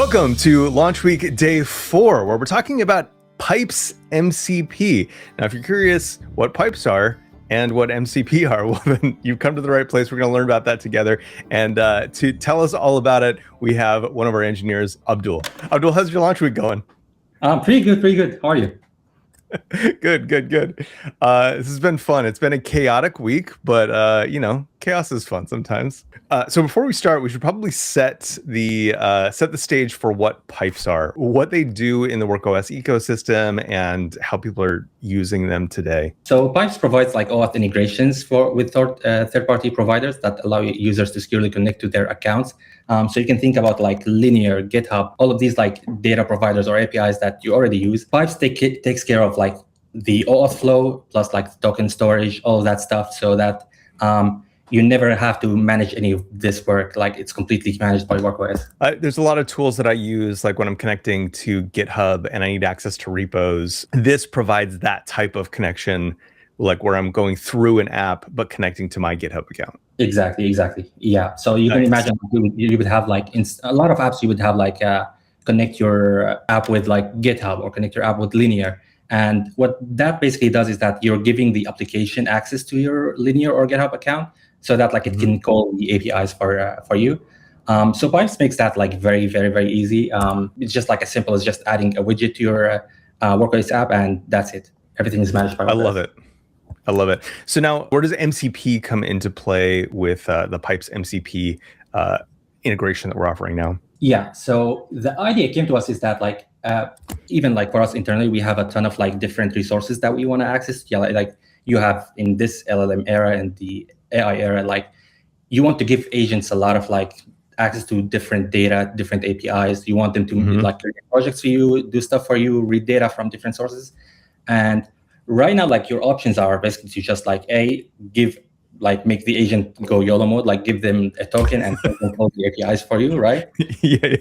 Welcome to Launch Week Day 4, where we're talking about Pipes MCP. Now, if you're curious what pipes are and what MCP are, well, then you've come to the right place. We're going to learn about that together. And to tell us all about it, we have one of our engineers, Abdul. Abdul, how's your launch week going? Pretty good. How are you? Good. This has been fun. It's been a chaotic week, but chaos is fun sometimes. So before we start, we should probably set the stage for what pipes are, what they do in the WorkOS ecosystem, and how people are using them today. So Pipes provides like OAuth integrations with third-party providers that allow users to securely connect to their accounts. So you can think about like Linear, GitHub, all of these like data providers or APIs that you already use. Pipes takes care of like the OAuth flow plus like token storage, all of that stuff, so that you never have to manage any of this work. Like it's completely managed by WorkOS. There's a lot of tools that I use, like when I'm connecting to GitHub and I need access to repos. This provides that type of connection, like where I'm going through an app, but connecting to my GitHub account. Exactly. Yeah. So you can imagine you would have like a lot of apps. You would have like connect your app with like GitHub or connect your app with Linear. And what that basically does is that you're giving the application access to your Linear or GitHub account, so that like it can call the APIs for you. So Pipes makes that like very easy. It's just like as simple as just adding a widget to your WorkOS app, and that's it. Everything is managed by WorkOS. I love it. So now, where does MCP come into play with the Pipes MCP integration that we're offering now? Yeah. So the idea came to us is that like even like for us internally, we have a ton of like different resources that we want to access. Yeah, like you have in this LLM era and the AI era, like you want to give agents a lot of like access to different data, different APIs. You want them to like create projects for you, do stuff for you, read data from different sources. And right now, like your options are basically to just like make the agent go YOLO mode, like give them a token and control the APIs for you, right? Yeah.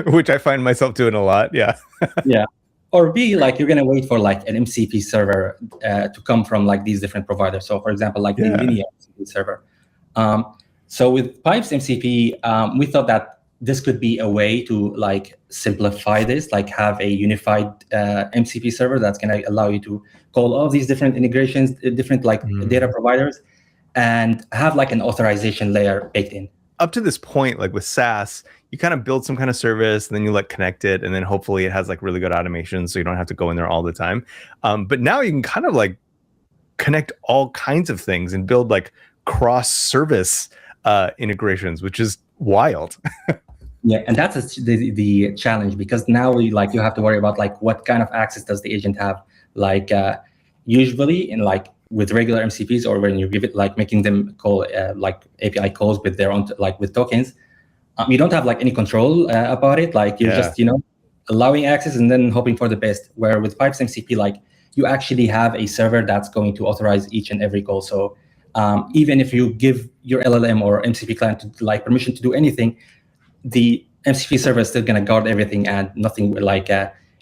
Which I find myself doing a lot. Yeah. Yeah. Or B, like you're gonna wait for like an MCP server to come from like these different providers. So for example, like the Linear MCP server. So with Pipes MCP, we thought that this could be a way to like simplify this, like have a unified MCP server that's gonna allow you to call all of these different integrations, different like data providers, and have like an authorization layer baked in. Up to this point, like with SaaS, you kind of build some kind of service and then you like connect it, and then hopefully it has like really good automation so you don't have to go in there all the time. But now you can kind of like connect all kinds of things and build like cross-service integrations, which is wild. Yeah, and that's the challenge, because now you have to worry about like what kind of access does the agent have. Like usually in like with regular MCPs, or when you give it like making them call like API calls with their own like with tokens, you don't have like any control about it. Like you're just allowing access and then hoping for the best. Where with Pipes MCP, like you actually have a server that's going to authorize each and every call. So even if you give your LLM or MCP client to, like permission to do anything, the MCP server is still going to guard everything, and nothing like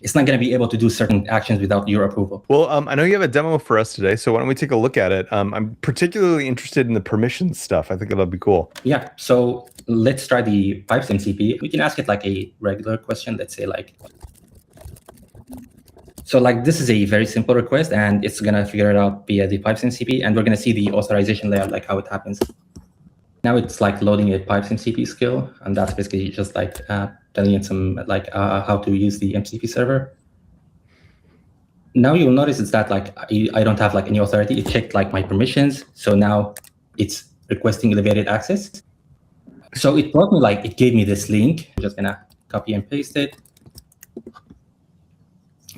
it's not going to be able to do certain actions without your approval. Well, I know you have a demo for us today, so why don't we take a look at it? I'm particularly interested in the permissions stuff. I think that'll be cool. Yeah, so let's try the Pipes MCP. We can ask it like a regular question. Let's say like, so like this is a very simple request, and it's going to figure it out via the Pipes MCP, and we're going to see the authorization layer, like how it happens. Now it's like loading a Pipes MCP skill, and that's basically just like telling it some like how to use the MCP server. Now you'll notice it's that like I don't have like any authority. It checked like my permissions, so now it's requesting elevated access. So it brought me like, it gave me this link. I'm just gonna copy and paste it,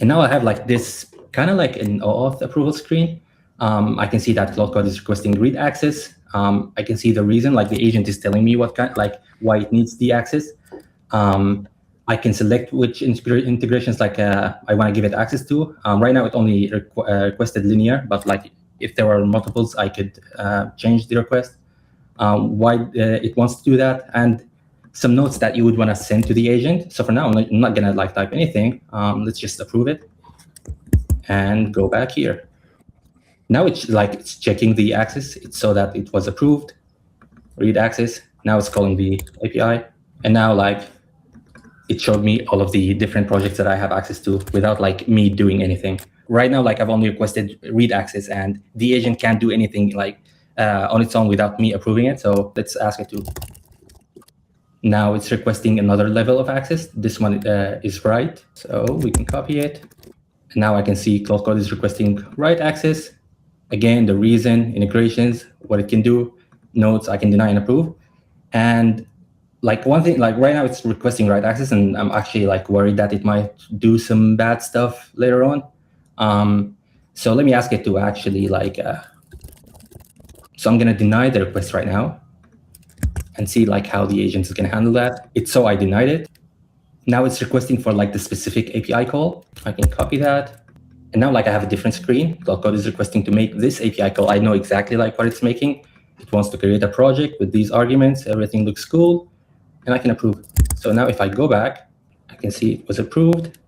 and now I have like this kind of like an OAuth approval screen. I can see that Cloud Code is requesting read access. I can see the reason, like the agent is telling me what kind, like why it needs the access. I can select which integrations like I want to give it access to. Right now it only requested Linear, but like if there were multiples, I could change the request. Why it wants to do that, and some notes that you would want to send to the agent. So for now, I'm not gonna like type anything. Let's just approve it and go back here. Now it's checking the access so that it was approved. Read access. Now it's calling the API, and now like it showed me all of the different projects that I have access to without like me doing anything. Right now, like I've only requested read access, and the agent can't do anything like on its own without me approving it. So let's ask it to. Now it's requesting another level of access. This one is right, so we can copy it. And now I can see Cloud Code is requesting write access. Again, the reason, integrations, what it can do, notes I can deny and approve. And like one thing, like right now it's requesting write access, and I'm actually like worried that it might do some bad stuff later on. So let me ask it to actually like, so I'm gonna deny the request right now and see like how the agent is gonna handle that. So I denied it. Now it's requesting for like the specific API call. I can copy that. And now like I have a different screen. Cloud Code is requesting to make this API call. I know exactly like what it's making. It wants to create a project with these arguments. Everything looks cool. And I can approve. So now if I go back, I can see it was approved.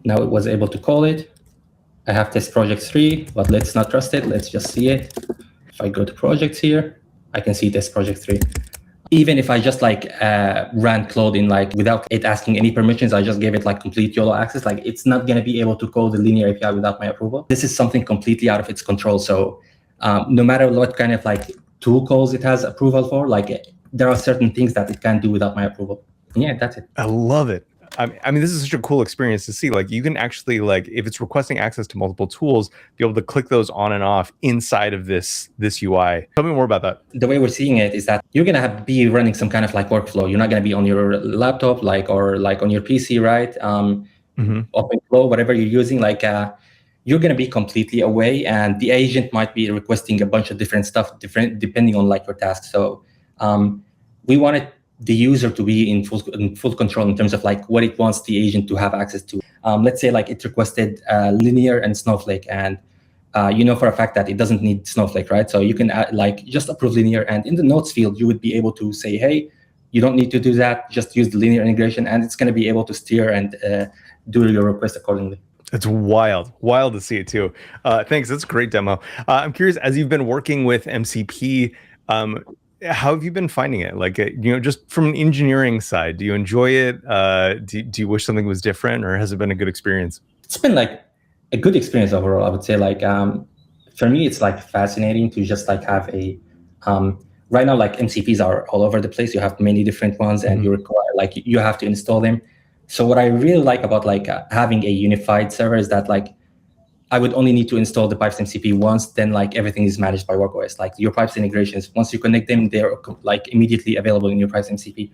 Now it was able to call it. I have test project 3, but let's not trust it. Let's just see it. If I go to projects here, I can see test project 3. Even if I just like ran Claude in like without it asking any permissions, I just gave it like complete YOLO access, like it's not going to be able to call the linear API without my approval. This is something completely out of its control. So no matter what kind of like tool calls it has approval for, like there are certain things that it can't do without my approval. And yeah, that's it. I love it. I mean, this is such a cool experience to see. Like, you can actually, like, if it's requesting access to multiple tools, be able to click those on and off inside of this UI. Tell me more about that. The way we're seeing it is that you're gonna be running some kind of like workflow. You're not gonna be on your laptop, like or like on your PC, right? OpenFlow, whatever you're using, like you're gonna be completely away, and the agent might be requesting a bunch of different stuff, depending on like your task. So we wanted the user to be in full control in terms of like what it wants the agent to have access to. Let's say like it requested linear and Snowflake, and you know for a fact that it doesn't need Snowflake, right? So you can like just approve linear, and in the notes field, you would be able to say, hey, you don't need to do that, just use the linear integration, and it's going to be able to steer and do your request accordingly. It's wild to see it too. Thanks, that's a great demo. I'm curious, as you've been working with MCP, how have you been finding it? Like, you know, just from an engineering side, do you enjoy it? Do you wish something was different, or has it been a good experience? It's been like a good experience overall. I would say like for me, it's like fascinating to just like have a right now like MCPs are all over the place. You have many different ones, and you require like you have to install them. So what I really like about like having a unified server is that like I would only need to install the Pipes MCP once, then like everything is managed by WorkOS. Like your Pipes integrations, once you connect them, they're like immediately available in your Pipes MCP.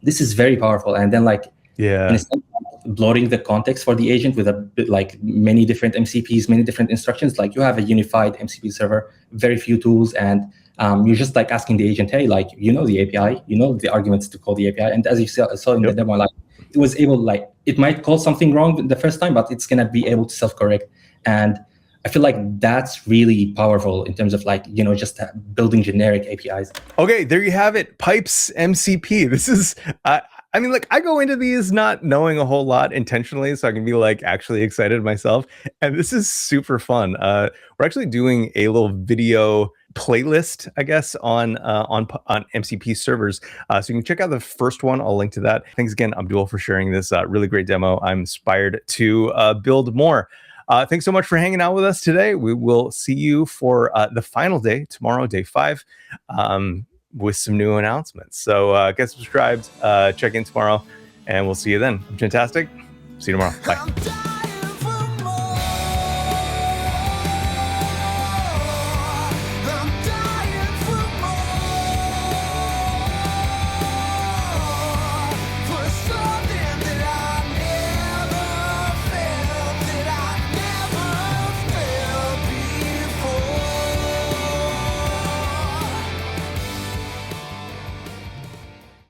This is very powerful. And then like instead of bloating the context for the agent with a bit like many different MCPs, many different instructions, like you have a unified MCP server, very few tools, and you're just like asking the agent, hey, like you know the API, you know the arguments to call the API, and as you saw in the demo, like it was able, like it might call something wrong the first time, but it's gonna be able to self-correct. And I feel like that's really powerful in terms of like, you know, just building generic APIs. Okay, there you have it. Pipes MCP. This is, I mean, like I go into these not knowing a whole lot intentionally, so I can be like actually excited myself. And this is super fun. We're actually doing a little video playlist, I guess, on MCP servers. So you can check out the first one. I'll link to that. Thanks again, Abdul, for sharing this really great demo. I'm inspired to build more. Thanks so much for hanging out with us today. We will see you for the final day, tomorrow, day 5, with some new announcements. So get subscribed, check in tomorrow, and we'll see you then. Fantastic. See you tomorrow. Bye.